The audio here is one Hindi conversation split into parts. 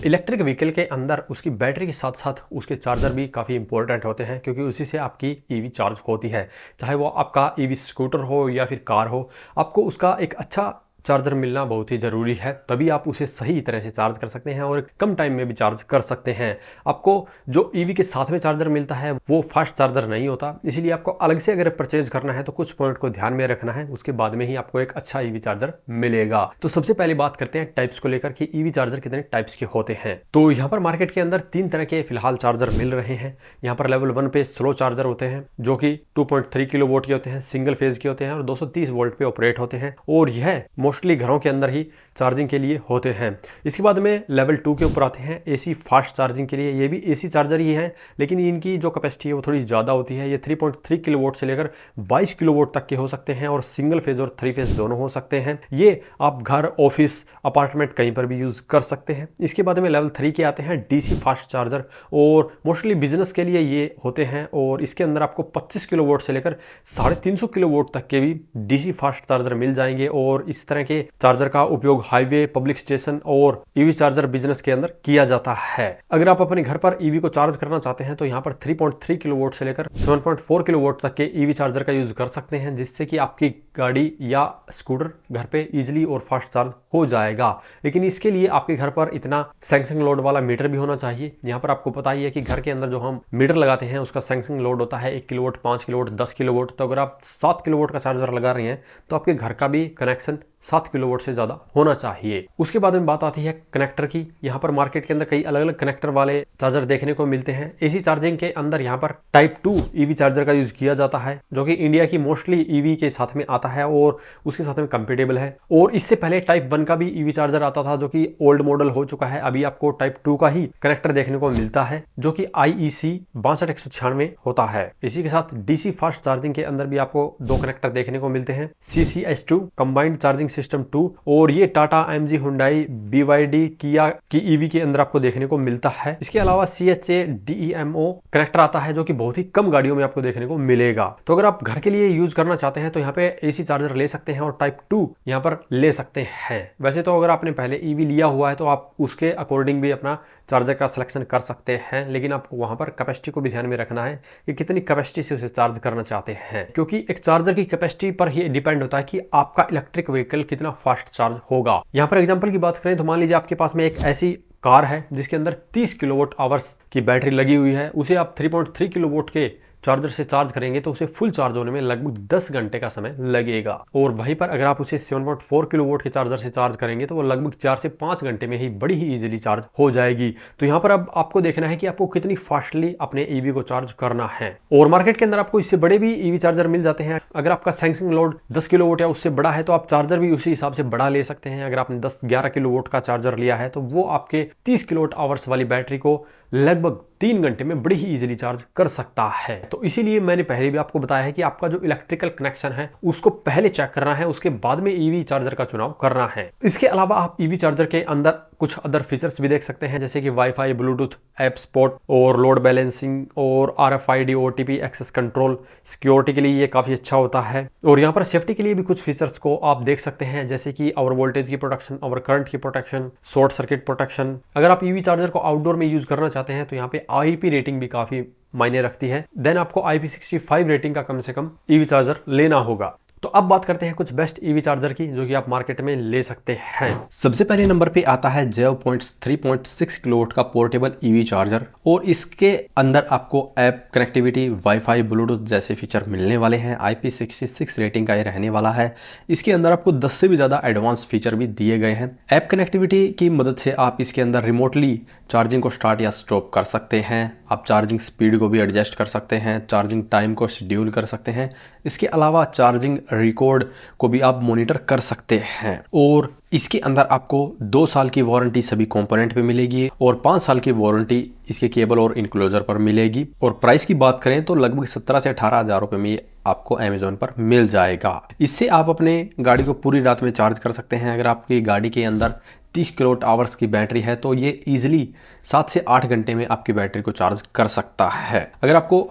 इलेक्ट्रिक व्हीकल के अंदर उसकी बैटरी के साथ साथ उसके चार्जर भी काफ़ी इंपॉर्टेंट होते हैं, क्योंकि उसी से आपकी ईवी चार्ज होती है। चाहे वो आपका ईवी स्कूटर हो या फिर कार हो, आपको उसका एक अच्छा चार्जर मिलना बहुत ही ज़रूरी है, तभी आप उसे सही तरह से चार्ज कर सकते हैं और कम टाइम में भी चार्ज कर सकते हैं। आपको जो ईवी के साथ में चार्जर मिलता है वो फास्ट चार्जर नहीं होता, इसीलिए आपको अलग से अगर परचेज करना है तो कुछ पॉइंट को ध्यान में रखना है, उसके बाद में ही आपको एक अच्छा ईवी चार्जर मिलेगा। तो सबसे पहले बात करते हैं टाइप्स को लेकर कि ईवी चार्जर कितने टाइप्स के होते हैं। तो यहाँ पर मार्केट के अंदर 3 तरह के फिलहाल चार्जर मिल रहे हैं। यहाँ पर लेवल 1 पे स्लो चार्जर होते हैं जो कि 2.3 किलोवाट के होते हैं, सिंगल फेज के होते हैं और 230 वोल्ट पे ऑपरेट होते हैं, और यह मोस्टली घरों के अंदर ही चार्जिंग के लिए होते हैं। इसके बाद में लेवल 2 के ऊपर आते हैं एसी फास्ट चार्जिंग के लिए। ये भी एसी चार्जर ही हैं, लेकिन इनकी जो कैपेसिटी है वो थोड़ी ज़्यादा होती है। ये 3.3 किलोवाट से लेकर 22 किलोवाट तक के हो सकते हैं और सिंगल फेज और 3 फेज दोनों हो सकते हैं। ये आप घर, ऑफिस, अपार्टमेंट कहीं पर भी यूज़ कर सकते हैं। इसके बाद में लेवल 3 के आते हैं डीसी फास्ट चार्जर, और मोस्टली बिजनेस के लिए ये होते हैं, और इसके अंदर आपको 25 किलोवाट से लेकर 350 किलोवाट तक के भी डीसी फास्ट चार्जर मिल जाएंगे। और इस तरह के चार्जर का उपयोग हाईवे, पब्लिक स्टेशन और ईवी चार्जर बिजनेस के अंदर किया जाता है। अगर आप अपने घर पर ईवी को चार्ज करना चाहते हैं तो यहाँ पर 3.3 किलोवाट से लेकर 7.4 किलोवाट तक के ईवी चार्जर का यूज कर सकते हैं, जिससे कि आपकी गाड़ी या स्कूटर घर पे इजीली और फास्ट चार्ज हो जाएगा। लेकिन इसके लिए आपके घर पर इतना सैमसंग लोड वाला मीटर भी होना चाहिए। यहाँ पर आपको पता ही है कि घर के अंदर जो हम मीटर लगाते हैं उसका सैमसंग लोड होता है 1 किलोवाट, 5 किलोवाट, 10 किलोवाट। तो अगर आप 7 किलोवाट का चार्जर लगा रहे हैं तो आपके घर का भी कनेक्शन 7 किलोवाट से ज्यादा होना चाहिए। उसके बाद में बात आती है कनेक्टर की। यहाँ पर मार्केट के अंदर कई अलग अलग कनेक्टर वाले चार्जर देखने को मिलते हैं। एसी चार्जिंग के अंदर यहाँ पर टाइप 2 ईवी चार्जर का यूज किया जाता है, जो कि इंडिया की मोस्टली ईवी के साथ में आता है और उसके साथ में कंपेटेबल है। और इससे पहले टाइप 1 का भी ईवी चार्जर आता था, जो कि ओल्ड मॉडल हो चुका है। अभी आपको टाइप 2 का ही कनेक्टर देखने को मिलता है, जो कि IEC 62196 होता है। इसी के साथ डीसी फास्ट चार्जिंग के अंदर भी आपको 2 कनेक्टर देखने को मिलते हैं, CCS2 कंबाइंड चार्जिंग सिस्टम 2, और ये टाटा, MG, हुंडई, BYD, किया की ईवी के अंदर आपको देखने को मिलता है। इसके अलावा CHA DEMO कनेक्टर आता है, जो कि बहुत ही कम गाड़ियों में आपको देखने को मिलेगा। तो अगर आप घर के लिए यूज करना चाहते हैं तो यहाँ पे एसी चार्जर ले सकते हैं और टाइप 2 यहाँ पर ले सकते हैं। वैसे तो अगर आपने पहले ईवी लिया हुआ है तो आप उसके अकॉर्डिंग भी अपना चार्जर का सिलेक्शन कर सकते हैं, लेकिन आपको वहां पर कैपेसिटी को भी ध्यान में रखना है कि कितनी कैपेसिटी से उसे चार्ज करना चाहते हैं, क्योंकि एक चार्जर की कैपेसिटी पर ही डिपेंड होता है कि आपका इलेक्ट्रिक व्हीकल कितना फास्ट चार्ज होगा। यहाँ पर एग्जांपल की बात करें तो मान लीजिए आपके पास में एक ऐसी कार है जिसके अंदर 30 किलोवाट आवर्स की बैटरी लगी हुई है। उसे आप 3.3 किलोवाट के चार्जर से चार्ज करेंगे तो उसे फुल चार्ज होने में लगभग 10 घंटे का समय लगेगा, और वहीं पर अगर आप उसे 7.4 किलोवाट के चार्जर से चार्ज करेंगे तो वो लगभग 4 से 5 घंटे में ही बड़ी ही इजीली चार्ज हो जाएगी। तो यहाँ पर अब आपको देखना है कि आपको कितनी फास्टली अपने ईवी को चार्ज करना है। और मार्केट के अंदर आपको इससे बड़े भी ईवी चार्जर मिल जाते हैं। अगर आपका सैमसंग लोड 10 किलोवाट या उससे बड़ा है तो आप चार्जर भी उसी हिसाब से बड़ा ले सकते हैं। अगर आपने 10-11 किलोवाट का चार्जर लिया है तो वो आपके 30 किलोवाट आवर्स वाली बैटरी को लगभग 3 घंटे में बड़ी ही इजीली चार्ज कर सकता है। तो इसीलिए मैंने पहले भी आपको बताया है कि आपका जो इलेक्ट्रिकल कनेक्शन है उसको पहले चेक करना है, उसके बाद में ईवी चार्जर का चुनाव करना है। इसके अलावा आप ईवी चार्जर के अंदर कुछ अदर फीचर्स भी देख सकते हैं, जैसे कि वाईफाई, ब्लूटूथ, ऐप सपोर्ट और लोड बैलेंसिंग और RFID OTP access control. Security के लिए ये काफी अच्छा होता है। और यहाँ पर सेफ्टी के लिए भी कुछ फीचर्स को आप देख सकते हैं, जैसे कि ओवर वोल्टेज की प्रोटेक्शन, ओवर करंट की प्रोटेक्शन, शॉर्ट सर्किट प्रोटेक्शन। अगर आप ईवी चार्जर को आउटडोर में यूज करना चाहते हैं तो यहाँ पे IP रेटिंग भी काफी मायने रखती है। देन आपको IP65 रेटिंग का कम से कम ईवी चार्जर लेना होगा। तो अब बात करते हैं कुछ बेस्ट ईवी चार्जर की जो कि आप मार्केट में ले सकते हैं। सबसे पहले नंबर पे आता है जेव पॉइंट्स 3.6 किलोवाट का पोर्टेबल ईवी चार्जर, और इसके अंदर आपको ऐप कनेक्टिविटी, वाईफाई, ब्लूटूथ जैसे फीचर मिलने वाले हैं। IP66 रेटिंग का ये रहने वाला है। इसके अंदर आपको 10 से भी ज़्यादा एडवांस फीचर भी दिए गए हैं। ऐप कनेक्टिविटी की मदद से आप इसके अंदर रिमोटली चार्जिंग को स्टार्ट या स्टॉप कर सकते हैं। आप चार्जिंग स्पीड को भी एडजस्ट कर सकते हैं, चार्जिंग टाइम को शेड्यूल कर सकते हैं। इसके अलावा चार्जिंग रिकॉर्ड को भी आप मॉनिटर कर सकते हैं। और इसके अंदर आपको 2 साल की वारंटी सभी कंपोनेंट पे मिलेगी और 5 साल की वारंटी इसके केबल और इनक्लोजर पर मिलेगी। और प्राइस की बात करें तो लगभग 17 से 18 हज़ार रुपये में आपको अमेजोन पर मिल जाएगा। इससे आप अपने गाड़ी को पूरी रात में चार्ज कर सकते हैं। अगर आपकी गाड़ी के अंदर 30 किलोवाट आवर्स की बैटरी है तो ये इजीली 7 से 8 घंटे में आपकी बैटरी को चार्ज कर सकता है। अगर आपको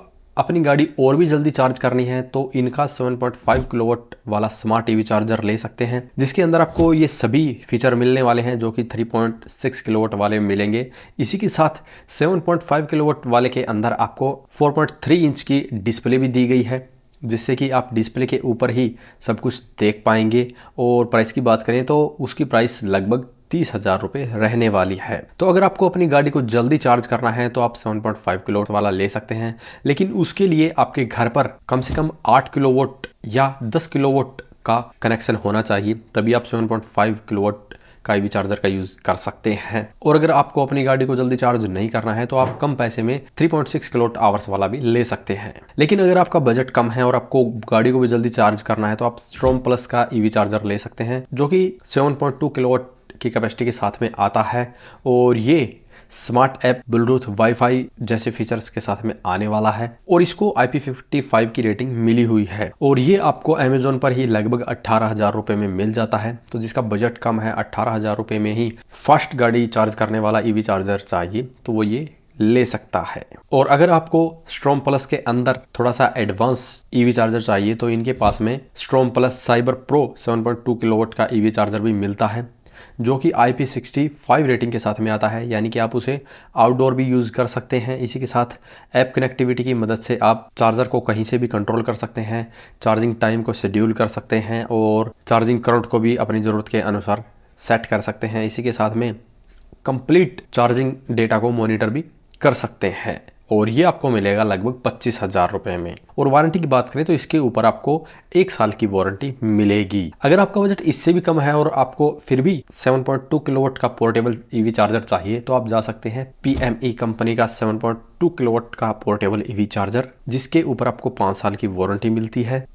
अपनी गाड़ी और भी जल्दी चार्ज करनी है तो इनका 7.5 किलोवाट वाला स्मार्ट ईवी चार्जर ले सकते हैं, जिसके अंदर आपको ये सभी फीचर मिलने वाले हैं जो कि 3.6 किलोवाट वाले मिलेंगे। इसी के साथ 7.5 किलोवाट वाले के अंदर आपको 4.3 इंच की डिस्प्ले भी दी गई है, जिससे कि आप डिस्प्ले के ऊपर ही सब कुछ देख पाएंगे। और प्राइस की बात करें तो उसकी प्राइस लगभग 30,000 रुपये रहने वाली है। तो अगर आपको अपनी गाड़ी को जल्दी चार्ज करना है तो आप 7.5 किलोवाट वाला ले सकते हैं, लेकिन उसके लिए आपके घर पर कम से कम 8 किलोवाट या 10 किलोवाट का कनेक्शन होना चाहिए, तभी आप 7.5 किलोवाट का ईवी चार्जर का यूज कर सकते हैं। और अगर आपको अपनी गाड़ी को जल्दी चार्ज नहीं करना है तो आप कम पैसे में 3.6 किलोवाट आवर्स वाला भी ले सकते हैं। लेकिन अगर आपका बजट कम है और आपको गाड़ी को भी जल्दी चार्ज करना है तो आप स्ट्रॉम प्लस का ईवी चार्जर ले सकते हैं, जो कि 7.2 किलोवाट की कैपेसिटी के साथ में आता है। और ये स्मार्ट ऐप, ब्लूटूथ, वाईफाई जैसे फीचर्स के साथ में आने वाला है और इसको IP55 की रेटिंग मिली हुई है। और ये आपको अमेजोन पर ही लगभग 18,000 रुपये में मिल जाता है। तो जिसका बजट कम है, 18,000 रुपये में ही फास्ट गाड़ी चार्ज करने वाला ईवी चार्जर चाहिए तो वो ये ले सकता है। और अगर आपको स्ट्रॉम प्लस के अंदर थोड़ा सा एडवांस ईवी चार्जर चाहिए तो इनके पास में storm plus cyber pro 7.2 kilowatt का ईवी चार्जर भी मिलता है, जो कि IP65 रेटिंग के साथ में आता है, यानी कि आप उसे आउटडोर भी यूज़ कर सकते हैं। इसी के साथ ऐप कनेक्टिविटी की मदद से आप चार्जर को कहीं से भी कंट्रोल कर सकते हैं, चार्जिंग टाइम को शेड्यूल कर सकते हैं और चार्जिंग करंट को भी अपनी ज़रूरत के अनुसार सेट कर सकते हैं। इसी के साथ में कंप्लीट चार्जिंग डेटा को मॉनिटर भी कर सकते हैं और ये आपको मिलेगा लगभग 25,000 रुपये में। और वारंटी की बात करें तो इसके ऊपर आपको 1 साल की वारंटी मिलेगी। अगर आपका बजट इससे भी कम है और आपको फिर भी 7.2 किलोवाट का पोर्टेबल ईवी चार्जर चाहिए तो आप जा सकते हैं PME कंपनी का 7.2 किलोवाट का पोर्टेबल ईवी चार्जर, जिसके ऊपर आपको 5 साल की वारंटी मिलती है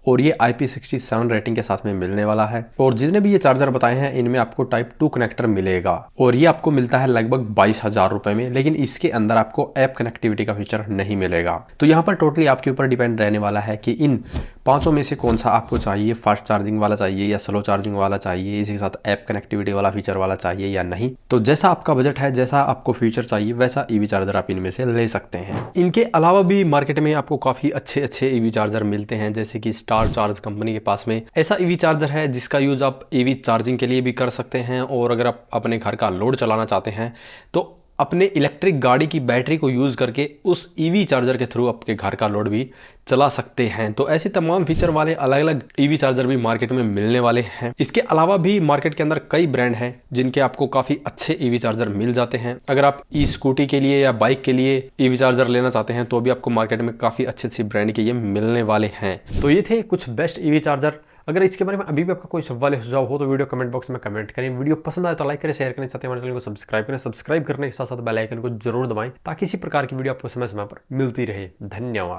और ये IP67 रेटिंग के साथ में मिलने वाला है। और जितने भी ये चार्जर बताए हैं इनमें आपको टाइप 2 कनेक्टर मिलेगा और ये आपको मिलता है लगभग 22,000 रुपये में, लेकिन इसके अंदर आपको ऐप कनेक्टिविटी का फीचर नहीं मिलेगा। तो यहाँ पर टोटली आपके ऊपर डिपेंड रहने वाला है कि इन पांचों में से कौन सा आपको चाहिए, फास्ट चार्जिंग वाला चाहिए या स्लो चार्जिंग वाला चाहिए, इसी के साथ ऐप कनेक्टिविटी वाला फीचर वाला चाहिए या नहीं। तो जैसा आपका बजट है, जैसा आपको फीचर चाहिए, वैसा ईवी चार्जर आप इनमें से ले सकते हैं। इनके अलावा भी मार्केट में आपको काफी अच्छे अच्छे ईवी चार्जर मिलते हैं, जैसे कि स्टार चार्ज कंपनी के पास में ऐसा ईवी चार्जर है जिसका यूज आप ईवी चार्जिंग के लिए भी कर सकते हैं। और अगर आप अपने घर का लोड चलाना चाहते हैं तो अपने इलेक्ट्रिक गाड़ी की बैटरी को यूज करके उस ईवी चार्जर के थ्रू आपके घर का लोड भी चला सकते हैं। तो ऐसे तमाम फीचर वाले अलग अलग ईवी चार्जर भी मार्केट में मिलने वाले हैं। इसके अलावा भी मार्केट के अंदर कई ब्रांड हैं जिनके आपको काफी अच्छे ईवी चार्जर मिल जाते हैं। अगर आप ई स्कूटी के लिए या बाइक के लिए ईवी चार्जर लेना चाहते हैं तो भी आपको मार्केट में काफी अच्छी अच्छी ब्रांड के ये मिलने वाले हैं। तो ये थे कुछ बेस्ट ईवी चार्जर। अगर इसके बारे में अभी भी आपका कोई सवाल या सुझाव हो तो वीडियो कमेंट बॉक्स में कमेंट करें। वीडियो पसंद आए तो लाइक करें, शेयर करें, साथ ही हमारे चैनल को सब्सक्राइब करें। सब्सक्राइब करने के साथ साथ बेल आइकन को जरूर दबाएं ताकि इसी प्रकार की वीडियो आपको समय समय पर मिलती रहे। धन्यवाद।